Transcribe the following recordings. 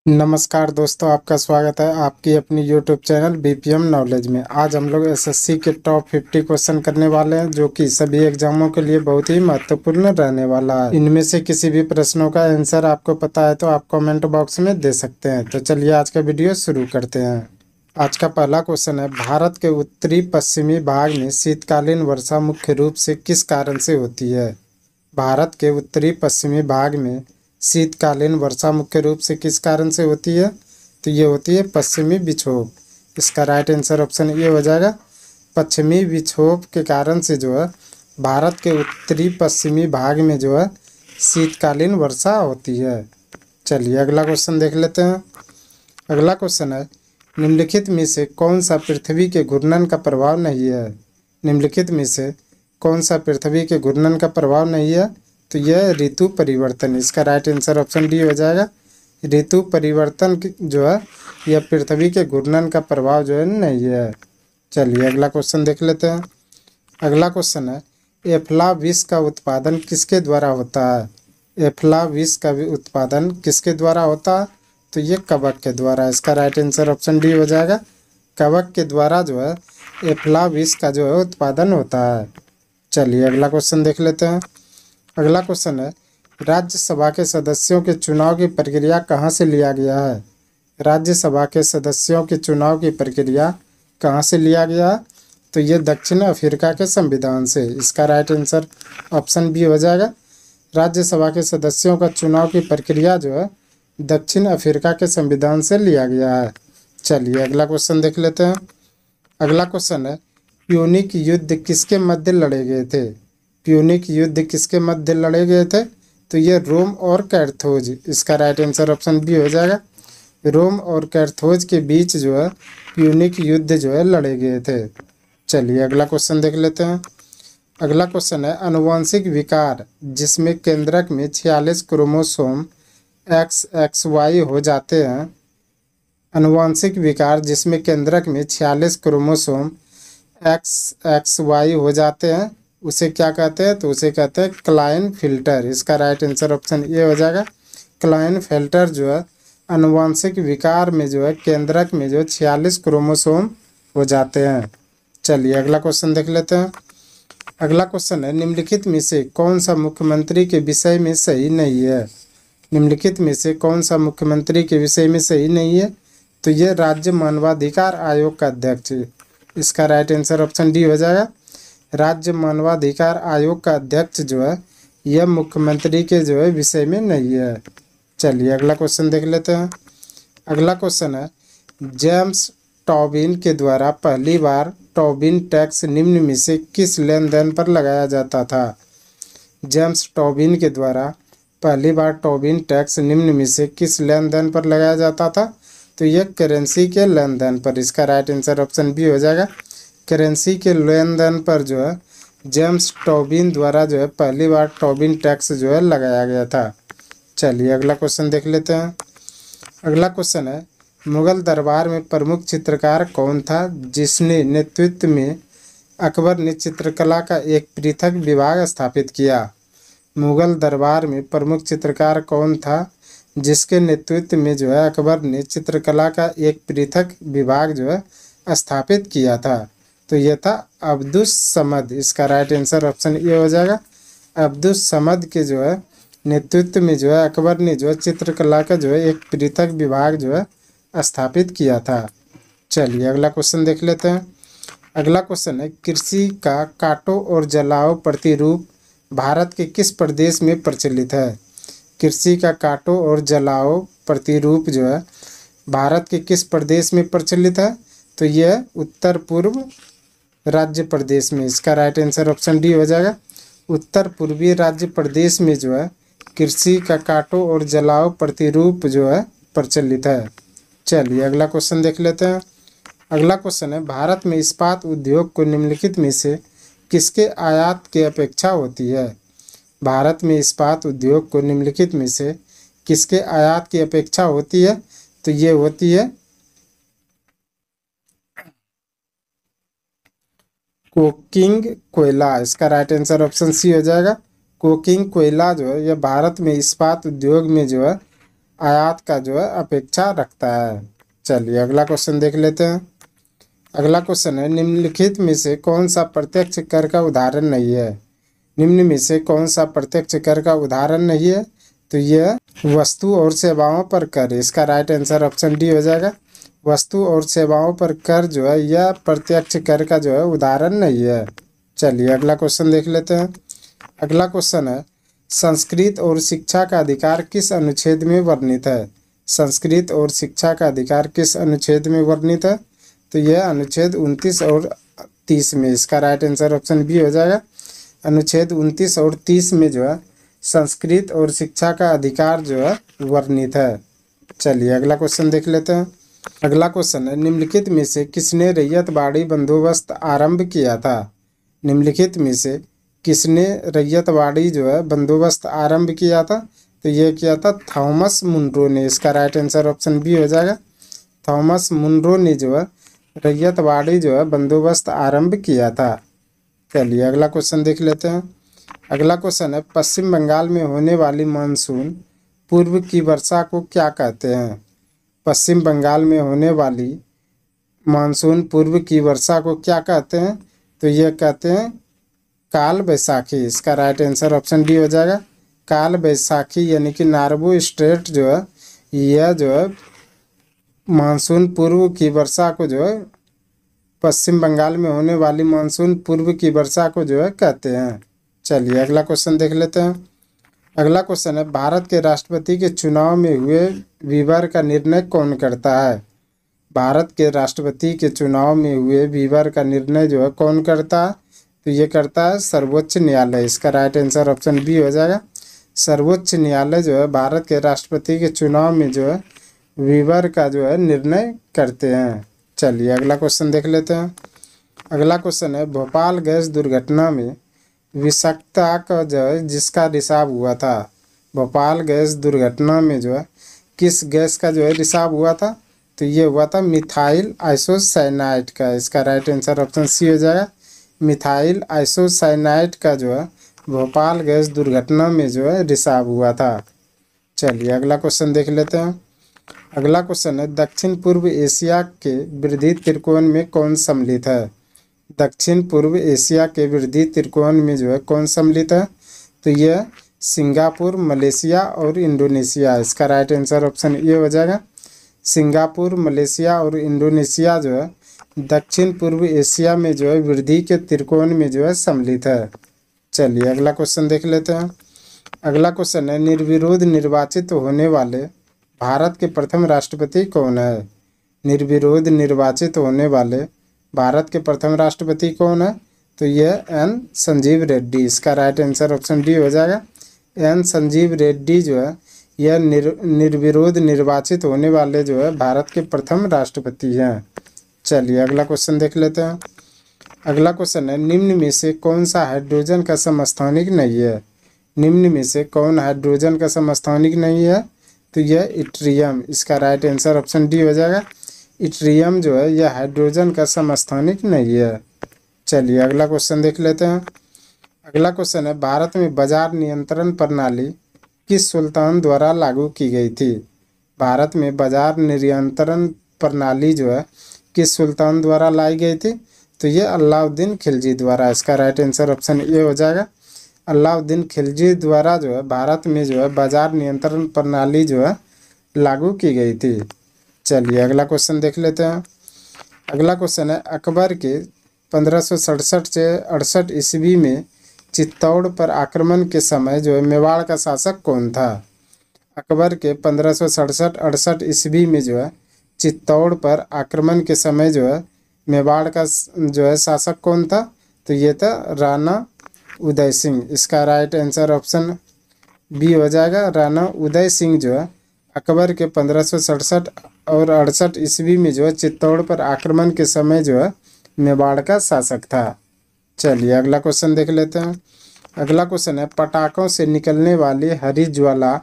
नमस्कार दोस्तों, आपका स्वागत है आपकी अपनी यूट्यूब चैनल बीपीएम नॉलेज में। आज हम लोग एसएससी के टॉप 50 क्वेश्चन करने वाले हैं, जो कि सभी एग्जामों के लिए बहुत ही महत्वपूर्ण रहने वाला है। इनमें से किसी भी प्रश्नों का आंसर आपको पता है तो आप कमेंट बॉक्स में दे सकते हैं। तो चलिए आज का वीडियो शुरू करते हैं। आज का पहला क्वेश्चन है, भारत के उत्तरी पश्चिमी भाग में शीतकालीन वर्षा मुख्य रूप से किस कारण से होती है? भारत के उत्तरी पश्चिमी भाग में शीतकालीन वर्षा मुख्य रूप से किस कारण से होती है? तो ये होती है पश्चिमी विक्षोभ। इसका राइट आंसर ऑप्शन ये हो जाएगा। पश्चिमी विक्षोभ के कारण से जो है भारत के उत्तरी पश्चिमी भाग में जो है शीतकालीन वर्षा होती है। चलिए अगला क्वेश्चन देख लेते हैं। अगला क्वेश्चन है, निम्नलिखित में से कौन सा पृथ्वी के घूर्णन का प्रभाव नहीं है? निम्नलिखित में से कौन सा पृथ्वी के घूर्णन का प्रभाव नहीं है? तो यह ऋतु परिवर्तन। इसका राइट आंसर ऑप्शन डी हो जाएगा। ऋतु परिवर्तन जो है यह पृथ्वी के घूर्णन का प्रभाव जो है नहीं है। चलिए अगला क्वेश्चन देख लेते हैं। अगला क्वेश्चन है, एफ्ला विष का उत्पादन किसके द्वारा होता है? एफ्ला विष का उत्पादन किसके द्वारा होता है? तो ये कवक के द्वारा। इसका राइट आंसर ऑप्शन डी हो जाएगा। कवक के द्वारा जो है एफ्ला विष का जो है उत्पादन होता है। चलिए अगला क्वेश्चन देख लेते हैं। अगला क्वेश्चन है, राज्यसभा के सदस्यों के चुनाव की प्रक्रिया कहाँ से लिया गया है? राज्यसभा के सदस्यों के चुनाव की प्रक्रिया कहाँ से लिया गया है? तो ये दक्षिण अफ्रीका के संविधान से। इसका राइट आंसर ऑप्शन बी हो जाएगा। राज्यसभा के सदस्यों का चुनाव की प्रक्रिया जो है दक्षिण अफ्रीका के संविधान से लिया गया है। चलिए अगला क्वेश्चन देख लेते हैं। अगला क्वेश्चन है, प्यूनिक युद्ध किसके मध्य लड़े गए थे? प्यूनिक युद्ध किसके मध्य लड़े गए थे? तो ये रोम और कैर्थोज। इसका राइट आंसर ऑप्शन बी हो जाएगा। रोम और कैर्थोज के बीच जो है प्यूनिक युद्ध जो है लड़े गए थे। चलिए अगला क्वेश्चन देख लेते हैं। अगला क्वेश्चन है, आनुवंशिक विकार जिसमें केंद्रक में 46 क्रोमोसोम XXY हो जाते हैं। आनुवंशिक विकार जिसमें केंद्रक में 46 क्रोमोसोम XXY हो जाते हैं उसे क्या कहते हैं? तो उसे कहते हैं क्लाइनफिल्टर। इसका राइट आंसर ऑप्शन ए हो जाएगा। क्लाइनफिल्टर जो है आनुवंशिक विकार में जो है केंद्रक में जो 46 क्रोमोसोम हो जाते हैं। चलिए अगला क्वेश्चन देख लेते हैं। अगला क्वेश्चन है, निम्नलिखित में से कौन सा मुख्यमंत्री के विषय में सही नहीं है? निम्नलिखित में से कौन सा मुख्यमंत्री के विषय में सही नहीं है? तो ये राज्य मानवाधिकार आयोग का अध्यक्ष। इसका राइट आंसर ऑप्शन डी हो जाएगा। राज्य मानवाधिकार आयोग का अध्यक्ष जो है यह मुख्यमंत्री के जो है विषय में नहीं है। चलिए अगला क्वेश्चन देख लेते हैं। अगला क्वेश्चन है, जेम्स टॉबिन के द्वारा पहली बार टॉबिन टैक्स निम्न में से किस लेन देन पर लगाया जाता था? जेम्स टॉबिन के द्वारा पहली बार टॉबिन टैक्स निम्न में से किस लेन देन पर लगाया जाता था? तो यह करेंसी के लेन देन पर। इसका राइट आंसर ऑप्शन बी हो जाएगा। करेंसी के लेन देन पर जो है जेम्स टॉबिन द्वारा जो है पहली बार टॉबिन टैक्स जो है लगाया गया था। चलिए अगला क्वेश्चन देख लेते हैं। अगला क्वेश्चन है, मुगल दरबार में प्रमुख चित्रकार कौन था जिसने नेतृत्व में अकबर ने चित्रकला का एक पृथक विभाग स्थापित किया? मुगल दरबार में प्रमुख चित्रकार कौन था जिसके नेतृत्व में जो है अकबर ने चित्रकला का एक पृथक विभाग जो है स्थापित किया था? तो यह था अब्दुस समद। इसका राइट आंसर ऑप्शन ए हो जाएगा। अब्दुस समद के जो है नेतृत्व में जो है अकबर ने जो है चित्रकला का जो है एक पृथक विभाग जो है स्थापित किया था। चलिए अगला क्वेश्चन देख लेते हैं। अगला क्वेश्चन है, कृषि का काटो और जलाओ प्रतिरूप भारत के किस प्रदेश में प्रचलित है? कृषि का काटो और जलाओ प्रतिरूप जो है भारत के किस प्रदेश में प्रचलित है? तो यह उत्तर पूर्व राज्य प्रदेश में। इसका राइट आंसर ऑप्शन डी हो जाएगा। उत्तर पूर्वी राज्य प्रदेश में जो है कृषि का काटो और जलाओ प्रतिरूप जो है प्रचलित है। चलिए अगला क्वेश्चन देख लेते हैं। अगला क्वेश्चन है, भारत में इस्पात उद्योग को निम्नलिखित में से किसके आयात की अपेक्षा होती है? भारत में इस्पात उद्योग को निम्नलिखित में से किसके आयात की अपेक्षा होती है? तो ये होती है कोकिंग कोयला। इसका राइट आंसर ऑप्शन सी हो जाएगा। कोकिंग कोयला जो है यह भारत में इस्पात उद्योग में जो है आयात का जो है अपेक्षा रखता है। चलिए अगला क्वेश्चन देख लेते हैं। अगला क्वेश्चन है, निम्नलिखित में से कौन सा प्रत्यक्ष कर का उदाहरण नहीं है? निम्न में से कौन सा प्रत्यक्ष कर का उदाहरण नहीं है? तो यह वस्तु और सेवाओं पर कर। इसका राइट आंसर ऑप्शन डी हो जाएगा। वस्तु और सेवाओं पर कर जो है यह प्रत्यक्ष कर का जो है उदाहरण नहीं है। चलिए अगला क्वेश्चन देख लेते हैं। अगला क्वेश्चन है, संस्कृत और शिक्षा का अधिकार किस अनुच्छेद में वर्णित है? संस्कृत और शिक्षा का अधिकार किस अनुच्छेद में वर्णित है? तो यह अनुच्छेद 29 और 30 में। इसका राइट आंसर ऑप्शन बी हो जाएगा। अनुच्छेद 29 और 30 में जो है संस्कृत और शिक्षा का अधिकार जो है वर्णित है। चलिए अगला क्वेश्चन देख लेते हैं। अगला क्वेश्चन है, निम्नलिखित में से किसने रैयतवाड़ी बंदोबस्त आरंभ किया था? निम्नलिखित में से किसने रैयतवाड़ी जो है बंदोबस्त आरंभ किया था? तो ये किया था थॉमस मुनरो ने। इसका राइट आंसर ऑप्शन बी हो जाएगा। थॉमस मुनरो ने जो है रैयतवाड़ी जो है बंदोबस्त आरंभ किया था। चलिए अगला क्वेश्चन देख लेते हैं। अगला क्वेश्चन है, पश्चिम बंगाल में होने वाली मानसून पूर्व की वर्षा को क्या कहते हैं? पश्चिम बंगाल में होने वाली मानसून पूर्व की वर्षा को क्या कहते हैं? तो ये कहते हैं काल बैसाखी। इसका राइट आंसर ऑप्शन डी हो जाएगा। काल बैसाखी यानी कि नार्बो स्ट्रेट जो है यह जो है मानसून पूर्व की वर्षा को जो है पश्चिम बंगाल में होने वाली मानसून पूर्व की वर्षा को जो है कहते हैं। चलिए अगला क्वेश्चन देख लेते हैं। अगला क्वेश्चन है, भारत के राष्ट्रपति के चुनाव में हुए विवाद का निर्णय कौन करता है? भारत के राष्ट्रपति के चुनाव में हुए विवाद का निर्णय जो है कौन करता है? तो ये करता है सर्वोच्च न्यायालय। इसका राइट आंसर ऑप्शन बी हो जाएगा। सर्वोच्च न्यायालय जो है भारत के राष्ट्रपति के चुनाव में जो है विवाद का जो है निर्णय करते हैं। चलिए अगला क्वेश्चन देख लेते हैं। अगला क्वेश्चन है, भोपाल गैस दुर्घटना में विषाक्तता का जो है जिसका रिसाव हुआ था, भोपाल गैस दुर्घटना में जो है किस गैस का जो है रिसाव हुआ था? तो ये हुआ था मिथाइल आइसोसाइनाइड का। इसका राइट आंसर ऑप्शन सी हो जाएगा। मिथाइल आइसोसाइनाइड का जो है भोपाल गैस दुर्घटना में जो है रिसाव हुआ था। चलिए अगला क्वेश्चन देख लेते हैं। अगला क्वेश्चन है, दक्षिण पूर्व एशिया के वृद्धि त्रिकोण में कौन सम्मिलित है? दक्षिण पूर्व एशिया के वृद्धि त्रिकोण में जो है कौन सम्मिलित है? तो यह सिंगापुर, मलेशिया और इंडोनेशिया। इसका राइट आंसर ऑप्शन ए हो जाएगा। सिंगापुर, मलेशिया और इंडोनेशिया जो है दक्षिण पूर्व एशिया में जो है वृद्धि के त्रिकोण में जो है सम्मिलित है। चलिए अगला क्वेश्चन देख लेते हैं। अगला क्वेश्चन है, निर्विरोध निर्वाचित होने वाले भारत के प्रथम राष्ट्रपति कौन है? निर्विरोध निर्वाचित होने वाले भारत के प्रथम राष्ट्रपति कौन है? तो यह एन संजीव रेड्डी। इसका राइट आंसर ऑप्शन डी हो जाएगा। एन संजीव रेड्डी जो है यह निर्विरोध निर्वाचित होने वाले जो है भारत के प्रथम राष्ट्रपति हैं। चलिए अगला क्वेश्चन देख लेते हैं। अगला क्वेश्चन है, निम्न में से कौन सा हाइड्रोजन का समस्थानिक नहीं है? निम्न में से कौन हाइड्रोजन का समस्थानिक नहीं है? तो यह इट्रियम। इसका राइट आंसर ऑप्शन डी हो जाएगा। इट्रियम जो है यह हाइड्रोजन का समस्थानिक नहीं है। चलिए अगला क्वेश्चन देख लेते हैं। अगला क्वेश्चन है, भारत में बाजार नियंत्रण प्रणाली किस सुल्तान द्वारा लागू की गई थी? भारत में बाजार नियंत्रण प्रणाली जो है किस सुल्तान द्वारा लाई गई थी? तो ये अलाउद्दीन खिलजी द्वारा। इसका राइट आंसर ऑप्शन ए हो जाएगा। अलाउद्दीन खिलजी द्वारा जो है भारत में जो है बाजार नियंत्रण प्रणाली जो है लागू की गई थी। चलिए अगला क्वेश्चन देख लेते हैं। अगला क्वेश्चन है, अकबर के 1567 से 68 ईस्वी में चित्तौड़ पर आक्रमण के समय जो है मेवाड़ का शासक कौन था? अकबर के 1567-68 ईस्वी में जो है चित्तौड़ पर आक्रमण के समय जो है मेवाड़ का जो है शासक कौन था? तो ये था राणा उदय सिंह। इसका राइट आंसर ऑप्शन बी हो जाएगा। राणा उदय सिंह जो है अकबर के 1567 और 68 ईस्वी में जो है चित्तौड़ पर आक्रमण के समय जो है मेवाड़ का शासक था। चलिए अगला क्वेश्चन देख लेते हैं। अगला क्वेश्चन है, पटाखों से निकलने वाली हरी ज्वाला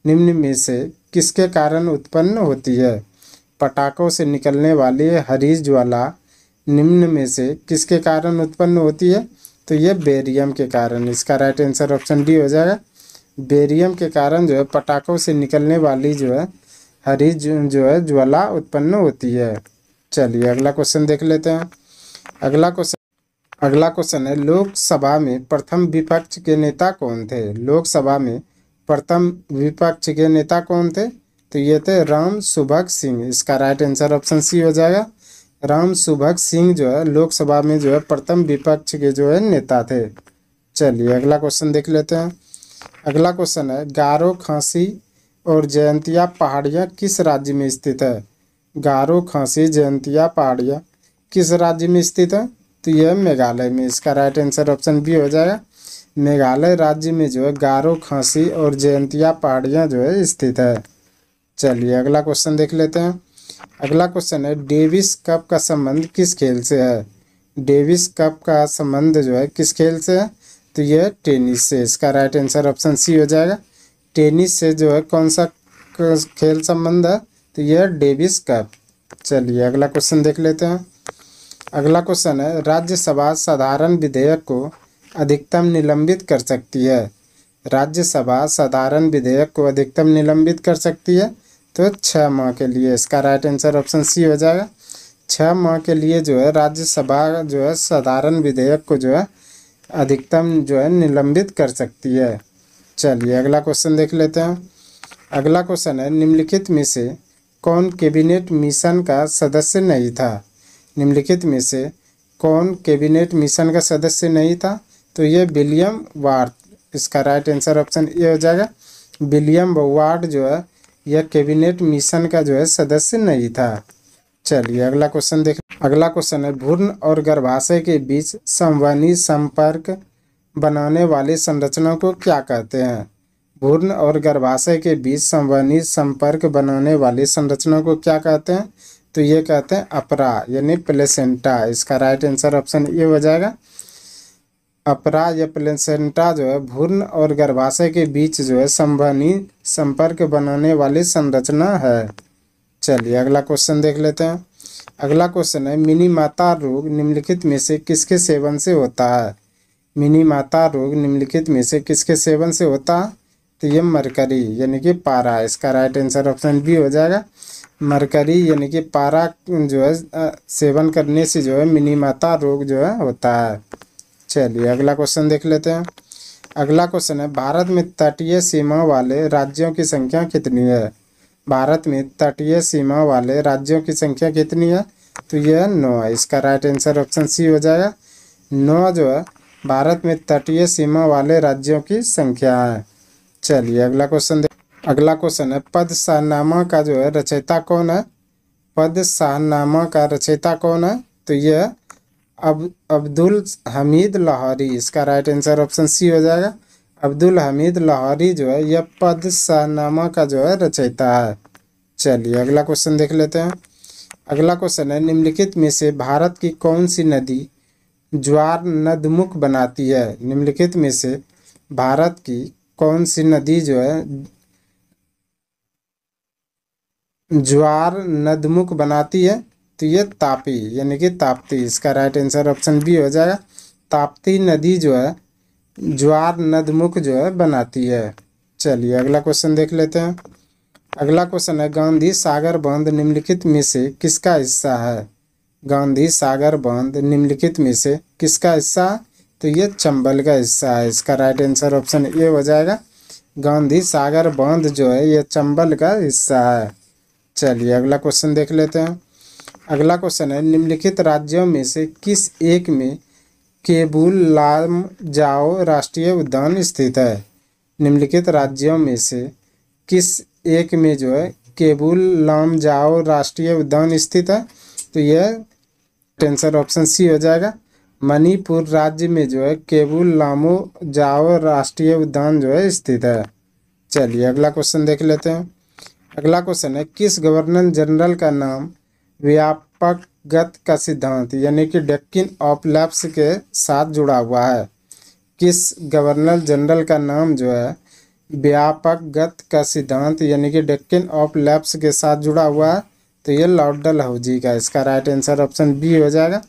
निम्न में से किसके कारण उत्पन्न होती है? पटाखों से निकलने वाली हरी ज्वाला निम्न में से किसके कारण उत्पन्न होती है? तो यह बेरियम के कारण। इसका राइट आंसर ऑप्शन डी हो जाएगा। बेरियम के कारण जो है पटाखों से निकलने वाली जो है हरी जो है ज्वाला उत्पन्न होती है। चलिए अगला क्वेश्चन देख लेते हैं। अगला क्वेश्चन है, लोकसभा में प्रथम विपक्ष के नेता कौन थे? लोकसभा में प्रथम विपक्ष के नेता कौन थे? तो ये थे राम सुभग सिंह। इसका राइट आंसर ऑप्शन सी हो जाएगा। राम सुभग सिंह जो है लोकसभा में जो है प्रथम विपक्ष के जो है नेता थे। चलिए अगला क्वेश्चन देख लेते हैं। अगला क्वेश्चन है, गारो, खासी और जयंतिया पहाड़ियाँ किस राज्य में स्थित है? गारो, खासी, जयंतिया पहाड़ियाँ किस राज्य में स्थित है? तो यह मेघालय में। इसका राइट आंसर ऑप्शन बी हो जाएगा। मेघालय राज्य में जो है गारो, खासी और जयंतिया पहाड़ियाँ जो है स्थित है। चलिए अगला क्वेश्चन देख लेते हैं। अगला क्वेश्चन है, डेविस कप का संबंध किस खेल से है? डेविस कप का संबंध जो है किस खेल से है? तो यह टेनिस से। इसका राइट आंसर ऑप्शन सी हो जाएगा। टेनिस से जो है कौन सा खेल संबंध है? तो यह डेविस कप। चलिए अगला क्वेश्चन देख लेते हैं। अगला क्वेश्चन है, राज्यसभा साधारण विधेयक को अधिकतम निलंबित कर सकती है? राज्यसभा साधारण विधेयक को अधिकतम निलंबित कर सकती है तो 6 माह के लिए। इसका राइट आंसर ऑप्शन सी हो जाएगा। 6 माह के लिए जो है राज्यसभा जो है साधारण विधेयक को जो है अधिकतम जो है निलंबित कर सकती है। चलिए अगला क्वेश्चन देख लेते हैं। अगला क्वेश्चन है, निम्नलिखित में से कौन कैबिनेट मिशन का सदस्य नहीं था? निम्नलिखित में से कौन कैबिनेट मिशन का सदस्य नहीं था? तो ये विलियम वार्ड। इसका राइट आंसर ऑप्शन ए हो जाएगा। विलियम वार्ड जो है यह कैबिनेट मिशन का जो है सदस्य नहीं था। चलिए अगला क्वेश्चन देख। अगला क्वेश्चन है, भ्रूण और गर्भाशय के बीच संवहनी संपर्क बनाने वाली संरचना को क्या कहते हैं? भ्रूण और गर्भाशय के बीच संवहनी संपर्क बनाने वाली संरचना को क्या कहते हैं? तो ये कहते हैं अपरा यानी प्लेसेंटा। इसका राइट आंसर ऑप्शन ए हो जाएगा। अपरा या प्लेसेंटा जो है भ्रूण और गर्भाशय के बीच जो है संवहनी संपर्क बनाने वाली संरचना है। चलिए अगला क्वेश्चन देख लेते हैं। अगला क्वेश्चन है, मिनी माता रोग निम्नलिखित में से किसके सेवन से होता है? मिनी माता रोग निम्नलिखित में से किसके सेवन से होता है? तो ये मरकरी यानी कि पारा। इसका राइट आंसर ऑप्शन बी हो जाएगा। मरकरी यानी कि पारा जो है सेवन करने से जो है मिनी माता रोग जो है होता है। चलिए अगला क्वेश्चन देख लेते हैं। अगला क्वेश्चन है, भारत में तटीय सीमा वाले राज्यों की संख्या कितनी है? भारत में तटीय सीमा वाले राज्यों की संख्या कितनी है? तो यह 9 है। इसका राइट आंसर ऑप्शन सी हो जाएगा। 9 जो है भारत में तटीय सीमा वाले राज्यों की संख्या है। चलिए अगला क्वेश्चन अगला क्वेश्चन है, पद शाहनामा का जो है रचयिता कौन है? पद शाहनामा का रचयिता कौन है? तो यह अब्दुल हमीद लाहौरी। इसका राइट आंसर ऑप्शन सी हो जाएगा। अब्दुल हमीद लाहौरी जो है यह पद शाहनामा का जो है रचयिता है। चलिए अगला क्वेश्चन देख लेते हैं। अगला क्वेश्चन है, निम्नलिखित में से भारत की कौन सी नदी ज्वार नदमुख बनाती है? निम्नलिखित में से भारत की कौन सी नदी जो है ज्वार नदमुख बनाती है? तो ये तापी यानी कि ताप्ती। इसका राइट आंसर ऑप्शन बी हो जाएगा। ताप्ती नदी जो है ज्वार नदमुख जो है बनाती है। चलिए अगला क्वेश्चन देख लेते हैं। अगला क्वेश्चन है, गांधी सागर बांध निम्नलिखित में से किसका हिस्सा है? गांधी सागर बांध निम्नलिखित में से किसका हिस्सा है? तो ये चंबल का हिस्सा है। इसका राइट आंसर ऑप्शन ए हो जाएगा। गांधी सागर बांध जो है ये चंबल का हिस्सा है। चलिए अगला क्वेश्चन देख लेते हैं। अगला क्वेश्चन है, निम्नलिखित राज्यों में से किस एक में केबुल लामजाओ राष्ट्रीय उद्यान स्थित है? निम्नलिखित राज्यों में से किस एक में जो है केबुल लामजाओ राष्ट्रीय उद्यान स्थित है? तो यह आंसर ऑप्शन सी हो जाएगा। मणिपुर राज्य में जो है केबुल लामजाओ राष्ट्रीय उद्यान जो है स्थित है। चलिए अगला क्वेश्चन देख लेते हैं। अगला क्वेश्चन है, किस गवर्नर जनरल का नाम व्यापकगत का सिद्धांत यानी कि डक्किन ऑफ लैप्स के साथ जुड़ा हुआ है? किस गवर्नर जनरल का नाम जो है व्यापकगत का सिद्धांत यानी कि डक्किन ऑफ लैप्स के साथ जुड़ा हुआ है? तो ये लॉर्ड डलहौजी का। इसका राइट आंसर ऑप्शन बी हो जाएगा।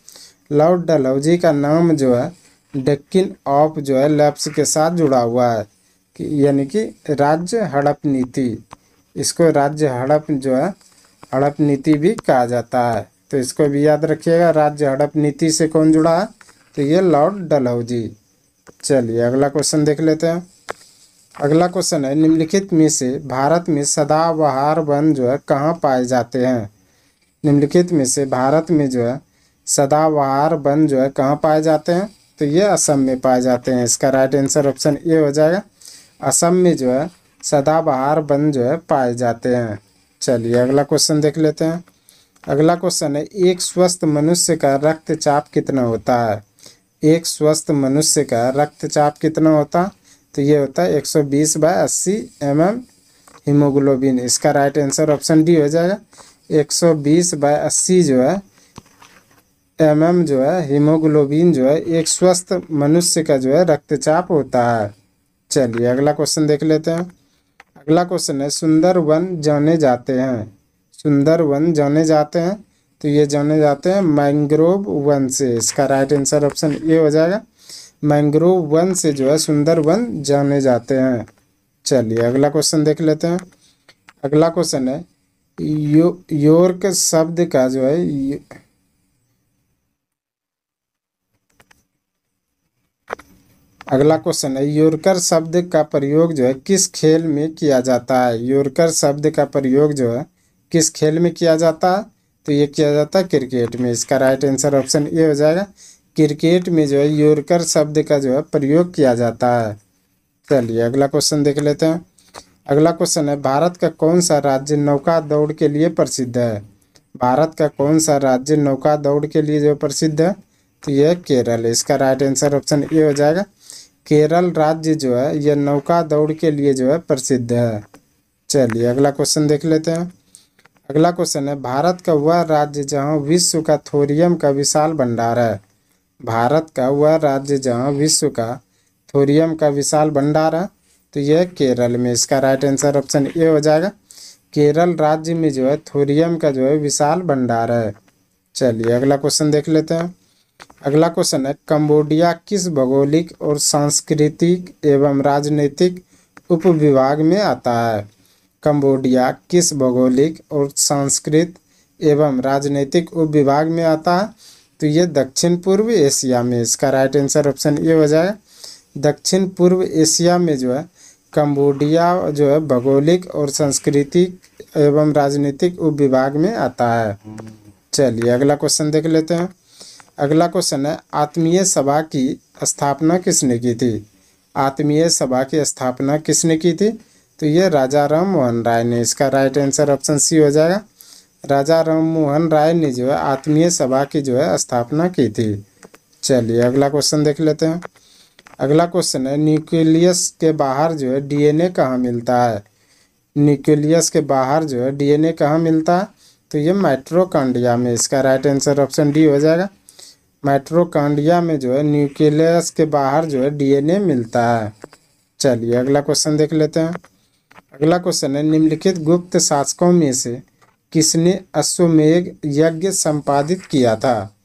लॉर्ड डलहौजी का नाम जो है डक्किन ऑफ जो है लैप्स के साथ जुड़ा हुआ है। यानी कि राज्य हड़प नीति, इसको राज्य हड़प जो है हड़प नीति भी कहा जाता है। तो इसको भी याद रखिएगा। राज्य हड़प नीति से कौन जुड़ा है? तो ये लॉर्ड डलहौजी। चलिए अगला क्वेश्चन देख लेते हैं। अगला क्वेश्चन है, निम्नलिखित में से भारत में सदाबहार वन जो है कहाँ पाए जाते हैं? निम्नलिखित में से भारत में जो है सदाबहार वन जो है कहाँ पाए जाते हैं? तो ये असम में पाए जाते हैं। इसका राइट आंसर ऑप्शन ए हो जाएगा। असम में जो है सदाबहार वन जो है पाए जाते हैं। चलिए अगला क्वेश्चन देख लेते हैं। अगला क्वेश्चन है, एक स्वस्थ मनुष्य का रक्तचाप कितना होता है? एक स्वस्थ मनुष्य का रक्तचाप कितना होता? तो ये होता है 120/80 mm हीमोग्लोबिन। इसका राइट आंसर ऑप्शन डी हो जाएगा। 120/80 जो है mm जो है हीमोग्लोबिन जो है एक स्वस्थ मनुष्य का जो है रक्तचाप होता है। चलिए अगला क्वेश्चन देख लेते हैं। अगला क्वेश्चन है, सुंदर वन जाने जाते हैं। सुंदर वन जाने जाते हैं, तो ये जाने जाते हैं मैंग्रोव वन से। इसका राइट आंसर ऑप्शन ए हो जाएगा। मैंग्रोव वन से जो है सुंदर वन जाने जाते हैं। चलिए अगला क्वेश्चन देख लेते हैं। अगला क्वेश्चन है, योर्क शब्द का जो है अगला क्वेश्चन है, योर्कर शब्द का प्रयोग जो है किस खेल में किया जाता है? योर्कर शब्द का प्रयोग जो है किस खेल में किया जाता है? तो ये किया जाता है क्रिकेट में। इसका राइट आंसर ऑप्शन ए हो जाएगा। क्रिकेट में जो है योर्कर शब्द का जो है प्रयोग किया जाता है। चलिए अगला क्वेश्चन देख लेते हैं। अगला क्वेश्चन है, भारत का कौन सा राज्य नौका दौड़ के लिए प्रसिद्ध है? भारत का कौन सा राज्य नौका दौड़ के लिए जो प्रसिद्ध है? तो यह केरल। इसका राइट आंसर ऑप्शन ए हो जाएगा। केरल राज्य जो है यह नौका दौड़ के लिए जो है प्रसिद्ध है। चलिए अगला क्वेश्चन देख लेते हैं। अगला क्वेश्चन है, भारत का वह राज्य जहां विश्व का थोरियम का विशाल भंडार है। भारत का वह राज्य जहां विश्व का थोरियम का विशाल भंडार है, तो यह केरल में। इसका राइट आंसर ऑप्शन ए हो जाएगा। केरल राज्य में जो है थोरियम का जो है विशाल भंडार है। चलिए अगला क्वेश्चन देख लेते हैं। अगला क्वेश्चन है, कंबोडिया किस भौगोलिक और सांस्कृतिक एवं राजनीतिक उपविभाग में आता है? कंबोडिया किस भौगोलिक और सांस्कृतिक एवं राजनीतिक उपविभाग में आता है? तो ये दक्षिण पूर्व एशिया में। इसका राइट आंसर ऑप्शन ए हो जाएगा। दक्षिण पूर्व एशिया में जो है कंबोडिया जो है भौगोलिक और सांस्कृतिक एवं राजनीतिक उपविभाग में आता है। चलिए अगला क्वेश्चन देख लेते हैं। अगला क्वेश्चन है, आत्मीय सभा की स्थापना किसने की थी? आत्मीय सभा की स्थापना किसने की थी? तो ये राजा राम मोहन राय ने। इसका राइट आंसर ऑप्शन सी हो जाएगा। राजा राम मोहन राय ने जो है आत्मीय सभा की जो है स्थापना की थी। चलिए अगला क्वेश्चन देख लेते हैं। अगला क्वेश्चन है, न्यूक्लियस के बाहर जो है डीएनए कहाँ मिलता है? न्यूक्लियस के बाहर जो है डीएनए कहाँ मिलता है? तो ये माइटोकॉन्ड्रिया में। इसका राइट आंसर ऑप्शन डी हो जाएगा। माइटोकॉन्ड्रिया में जो है न्यूक्लियस के बाहर जो है डीएनए मिलता है। चलिए अगला क्वेश्चन देख लेते हैं। अगला क्वेश्चन है, निम्नलिखित गुप्त शासकों में से किसने अश्वमेध यज्ञ संपादित किया था?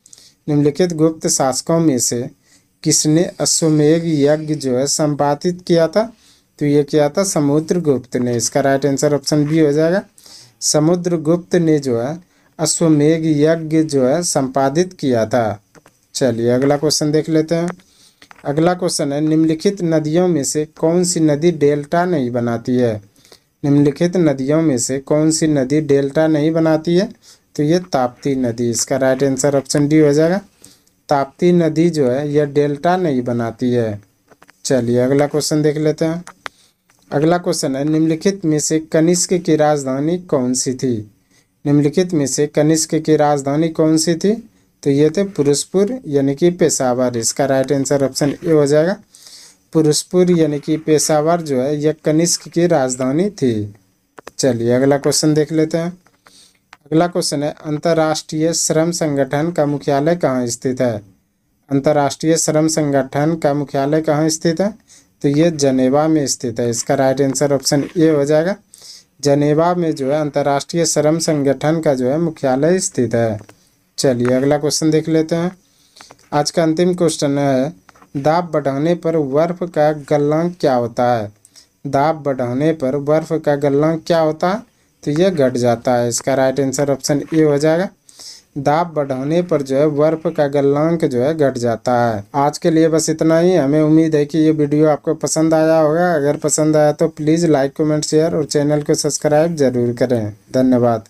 निम्नलिखित गुप्त शासकों में से किसने अश्वमेध यज्ञ जो है संपादित किया था? तो ये किया था समुद्रगुप्त ने। इसका राइट आंसर ऑप्शन बी हो जाएगा। समुद्रगुप्त ने जो है अश्वमेध यज्ञ जो है संपादित किया था। चलिए अगला क्वेश्चन देख लेते हैं। अगला क्वेश्चन है, निम्नलिखित नदियों में से कौन सी नदी डेल्टा नहीं बनाती है? निम्नलिखित नदियों में से कौन सी नदी डेल्टा नहीं बनाती है? तो ये ताप्ती नदी। इसका राइट आंसर ऑप्शन डी हो जाएगा। ताप्ती नदी जो है यह डेल्टा नहीं बनाती है। चलिए अगला क्वेश्चन देख लेते हैं। अगला क्वेश्चन है, निम्नलिखित में से कनिष्क की राजधानी कौन सी थी? निम्नलिखित में से कनिष्क की राजधानी कौन सी थी? तो ये थे पुरुषपुर यानी कि पेशावर। इसका राइट आंसर ऑप्शन ए हो जाएगा। पुरुषपुर यानी कि पेशावर जो है यह कनिष्क की राजधानी थी। चलिए अगला क्वेश्चन देख लेते हैं। अगला क्वेश्चन है, अंतर्राष्ट्रीय श्रम संगठन का मुख्यालय कहाँ स्थित है? अंतर्राष्ट्रीय श्रम संगठन का मुख्यालय कहाँ स्थित है? तो ये जनेवा में स्थित है। इसका राइट आंसर ऑप्शन ए हो जाएगा। जनेवा में जो है अंतर्राष्ट्रीय श्रम संगठन का जो है मुख्यालय स्थित है। चलिए अगला क्वेश्चन देख लेते हैं। आज का अंतिम क्वेश्चन है, दाब बढ़ाने पर बर्फ का गलनांक क्या होता है? दाब बढ़ाने पर बर्फ का गलनांक क्या होता है? तो ये घट जाता है। इसका राइट आंसर ऑप्शन ए हो जाएगा। दाब बढ़ाने पर जो है बर्फ का गलनांक जो है घट जाता है। आज के लिए बस इतना ही। हमें उम्मीद है कि ये वीडियो आपको पसंद आया होगा। अगर पसंद आया तो प्लीज़ लाइक कमेंट शेयर और चैनल को सब्सक्राइब जरूर करें। धन्यवाद।